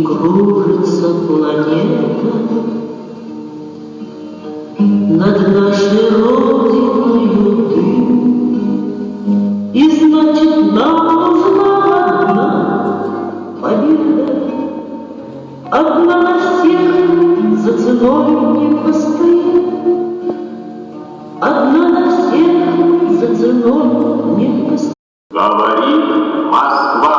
кружится планета над нашей родиною дым. И значит, нам нужна одна победа, одна на всех за ценой не постоит, одна на всех за ценой не постоит. Говорит Москва.